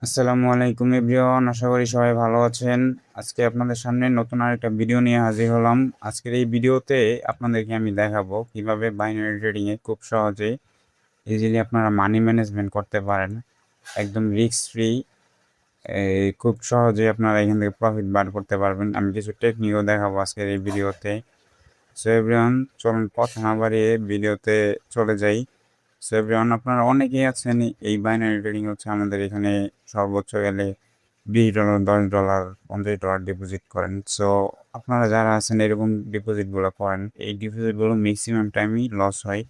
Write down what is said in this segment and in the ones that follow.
আসসালামু আলাইকুম এভরিওয়ান, আশা করি সবাই ভালো আছেন। আজকে আপনাদের সামনে নতুন আরেকটা ভিডিও নিয়ে হাজির হলাম। আজকের এই ভিডিওতে আপনাদেরকে আমি দেখাবো কিভাবে বাইনারি ট্রেডিং এ খুব সহজে ইজিলি আপনারা মানি ম্যানেজমেন্ট করতে পারেন, একদম রিস্ক ফ্রি। খুব সহজে আপনারা এখান থেকে প্রফিট বার করতে পারবেন। আমি কিছু টেকনিকও দেখাবো আজকের এই ভিডিওতে। সো এভরিওয়ান, চলুন কথা না বাড়িয়ে ভিডিওতে চলে যাই। সো এভরিওয়ান, আপনারা অনেকেই আছেন এই বাইনারি ট্রেডিং হচ্ছে আমাদের এখানে সর্বোচ্চ গেলে $20, $10, $50 ডিপোজিট করেন। সো আপনারা যারা আছেন এরকম ডিপোজিটগুলো করেন, এই ডিপোজিটগুলো ম্যাক্সিমাম টাইমই লস হয়।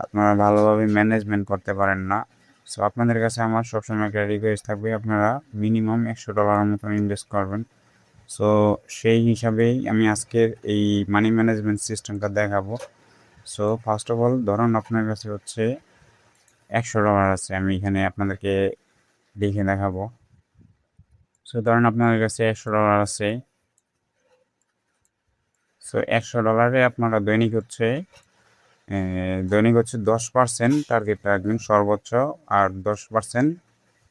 আপনারা ভালোভাবে ম্যানেজমেন্ট করতে পারেন না। সো আপনাদের কাছে আমার সবসময় একটা রিকোয়েস্ট থাকবে, আপনারা মিনিমাম $100 মতো ইনভেস্ট করবেন। সো সেই হিসাবেই আমি আজকের এই মানি ম্যানেজমেন্ট সিস্টেমটা দেখাবো। সো ফার্স্ট অফ অল, ধরুন আপনার কাছে হচ্ছে $100 আছে, আমি এখানে আপনাদেরকে লিখে দেখাবো। সো ধরুন আপনার কাছে $100 আছে। সো $100 আপনারা দৈনিক হচ্ছে 10% টার্গেট রাখবেন সর্বোচ্চ, আর 10%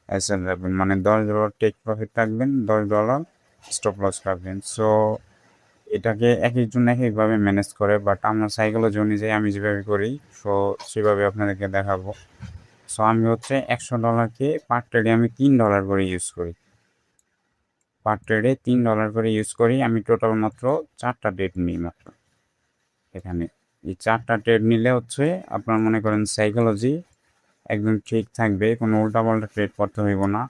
এসএল রাখবেন, মানে $10 টেক প্রফিট রাখবেন, $10 স্টপ লস রাখবেন। সো এটাকে এক একজন এক একভাবে ম্যানেজ করে, বাট আমার সাইকোলজি অনুযায়ী আমি যেভাবে করি, সো সেভাবে আপনাদেরকে দেখাবো। সো আমি হচ্ছে $100কে পার ট্রেডে আমি $3 করে ইউজ করি। পার ট্রেডে $3 করে ইউজ করি। আমি টোটাল মাত্র 4টা ট্রেড নিই মাত্র এখানে। এই 4টা ট্রেড নিলে হচ্ছে আপনার মনে করেন সাইকোলজি একদম ঠিক থাকবে, কোনো উল্টাপাল্টা ট্রেড করতে হইব না।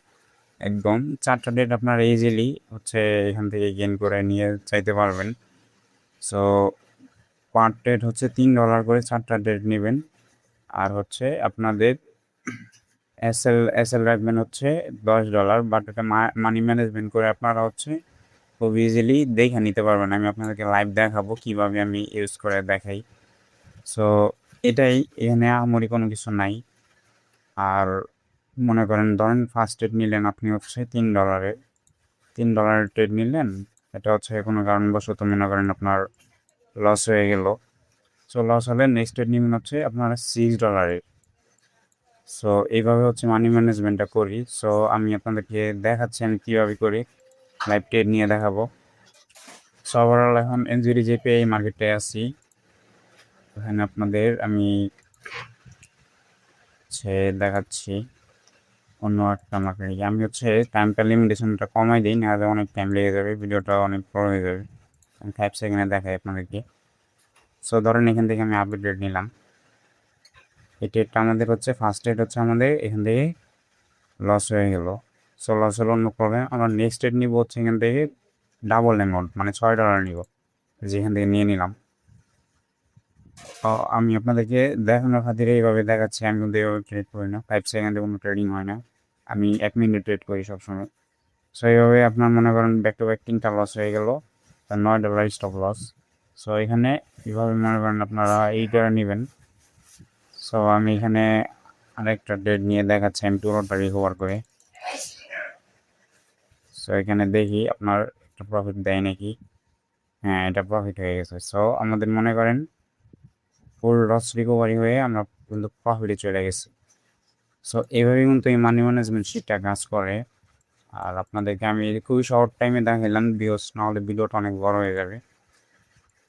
একদম 4টা ট্রেড আপনার ইজিলি হচ্ছে এখান থেকে গেইন করে নিয়ে চাইতে পারবেন। সো পার ট্রেড হচ্ছে $3 করে 4টা ট্রেড নেবেন। আর হচ্ছে আপনাদের এসএল রাখবেন হচ্ছে $10, বাট এটা মানি ম্যানেজমেন্ট করে আপনারা হচ্ছে খুব ইজিলি দেখে নিতে পারবেন। আমি আপনাদেরকে লাইভ দেখাবো কিভাবে আমি ইউজ করে দেখাই। সো এটাই, এখানে আহামরি কোনো কিছু নাই। আর মনে করেন ধরেন ফার্স্ট ট্রেড নিলেন আপনি হচ্ছে $3 ট্রেড নিলেন, এটা হচ্ছে কোনো কারণবশত মনে করেন আপনার লস হয়ে গেল। সো লস হলে নেক্সট ট্রেড নিবেন হচ্ছে আপনার $6। সো এইভাবে হচ্ছে মানি ম্যানেজমেন্টটা করি। সো আমি আপনাদেরকে দেখাচ্ছি আমি কীভাবে করি, লাইভ ট্রেড নিয়ে দেখাবো। সো ওভারঅল এখন NZD-JPY মার্কেটে আছি। এখানে আপনাদের আমি হচ্ছে দেখাচ্ছি অন্য একটা মার্কেটে। আমি হচ্ছে টাইমটা লিমিটেশনটা কমাই দিই, নাহলে অনেক টাইম লেগে যাবে, ভিডিওটা অনেক বড় হয়ে যাবে। আমি 5 সেকেন্ডে দেখাই আপনাদেরকে। সো ধরেন এখান থেকে আমি আপডেট রেট নিলাম। এই ট্রেডটা আমাদের হচ্ছে ফার্স্ট ট্রেড হচ্ছে আমাদের এখান থেকে লস হয়ে গেল। সো লস হলো অন্য প্রবলেম। আমরা নেক্সট ট্রেড নিব হচ্ছে এখান থেকে ডাবল অ্যামাউন্ট, মানে $6 নিব, যেখান থেকে নিয়ে নিলাম। তো আমি আপনাদেরকে দেখানোর খাতিরে এইভাবে দেখাচ্ছি। আমি কিন্তু এইভাবে ট্রেড করি না, 5 সেকেন্ডে কোনো ট্রেডিং হয় না, আমি 1 মিনিটে ট্রেড করি সবসময়। সো এইভাবে আপনার মনে করেন ব্যাক টু ব্যাক 3টা লস হয়ে গেল, তার $9 স্টপ লস। সো এখানে এইভাবে মনে করেন আপনারা এইটা নেবেন। সো আমি এখানে আরেকটা ট্রেড নিয়ে দেখাচ্ছি আমি পুরোটা রিকভার করে। সো এখানে দেখি আপনার একটা প্রফিট দেয় নাকি। হ্যাঁ, এটা প্রফিট হয়ে গেছে। সো আমাদের মনে করেন ফুল লস রিকভারি হয়ে আমরা কিন্তু প্রফিটে চলে গেছি। সো এইভাবেই কিন্তু এই মানি ম্যানেজমেন্ট শিটটা কাজ করে। আর আপনাদেরকে আমি খুবই শর্ট টাইমে দেখাইলাম, ভিউস নাহলে ভিডিওটা অনেক বড় হয়ে যাবে।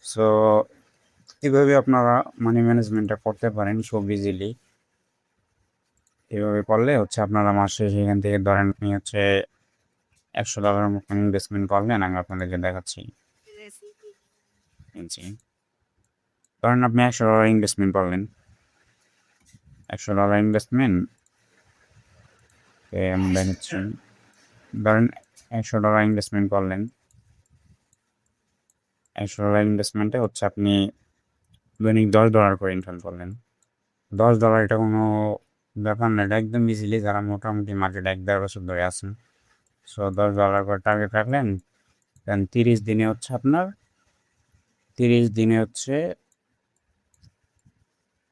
সো এইভাবে আপনারা মানি ম্যানেজমেন্টটা করতে পারেন খুব ইজিলি। এভাবে করলে হচ্ছে আপনারা মাসে সেখান থেকে ধরেন আপনি হচ্ছে $100 মতো ইনভেস্টমেন্ট করলেন। আমি আপনাদেরকে দেখাচ্ছি। ধরেন আপনি $100 ইনভেস্টমেন্ট করলেন, $100 ইনভেস্টমেন্ট আমি দেখাচ্ছি। ধরেন $100 ইনভেস্টমেন্ট করলেন, $100 ইনভেস্টমেন্টে হচ্ছে আপনি দৈনিক $10 করে ইনকাম করলেন। $10 এটা কোনো ব্যাপার না, এটা একদম ইজিলি যারা মোটামুটি মার্কেট 1-1.5 বছর ধরে আছেন। সো $10 করে টার্গেট রাখলেন, দেন 30 দিনে হচ্ছে আপনার 30 দিনে হচ্ছে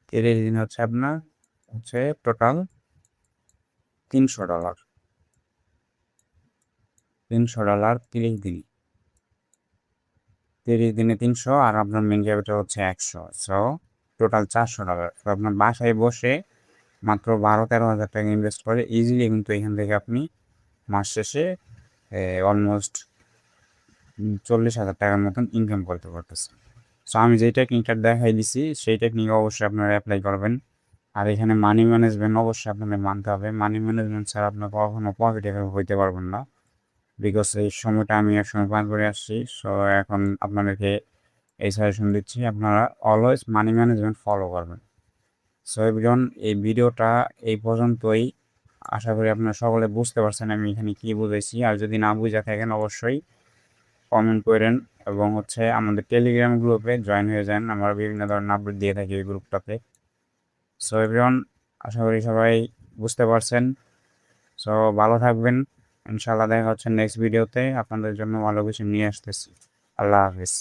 30 দিনে হচ্ছে আপনার হচ্ছে টোটাল $300। $300 30 দিনে, 30 দিনে 300, আর আপনার মেন ক্যাপিটাল হচ্ছে 100। So total $400। তো আপনার বাসায় বসে মাত্র 12-13 হাজার টাকা ইনভেস্ট করে ইজিলি কিন্তু এখান থেকে আপনি মাস শেষে অলমোস্ট 40,000 টাকার মতন ইনকাম করতে পারতেছে। সো আমি যেই টেকনিকটা দেখাই দিছি সেই টেকনিক অবশ্যই আপনারা অ্যাপ্লাই করবেন। আর এখানে মানি ম্যানেজমেন্ট অবশ্যই আপনাদের মানতে হবে। মানি ম্যানেজমেন্ট ছাড়া আপনার কখনো প্রফিটেবল হইতে পারবেন না, বিকজ এই সময়টা আমি একসময় পার করে আসছি। সো এখন আপনাদেরকে এই সাজেশন দিচ্ছি, আপনারা অলওয়েজ মানি ম্যানেজমেন্ট ফলো করবেন। সো এভরিওয়ান, এই ভিডিওটা এই পর্যন্তই। আশা করি আপনারা সকলে বুঝতে পারছেন আমি এখানে কি বুঝাইছি। আর যদি না বুঝে থাকেন অবশ্যই কমেন্ট করেন এবং আমাদের টেলিগ্রাম গ্রুপে জয়েন হয়ে যান। আমরা বিভিন্ন ধরনের আপডেট দিয়ে থাকি এই গ্রুপটাতে। সো এভরিওয়ান, আশা করি সবাই বুঝতে পারছেন। সো ভালো থাকবেন, ইনশাল্লাহ দেখা হচ্ছে নেক্সট ভিডিওতে। আপনাদের জন্য ভালো কিছু নিয়ে আসতেছি। আল্লাহ হাফিজ।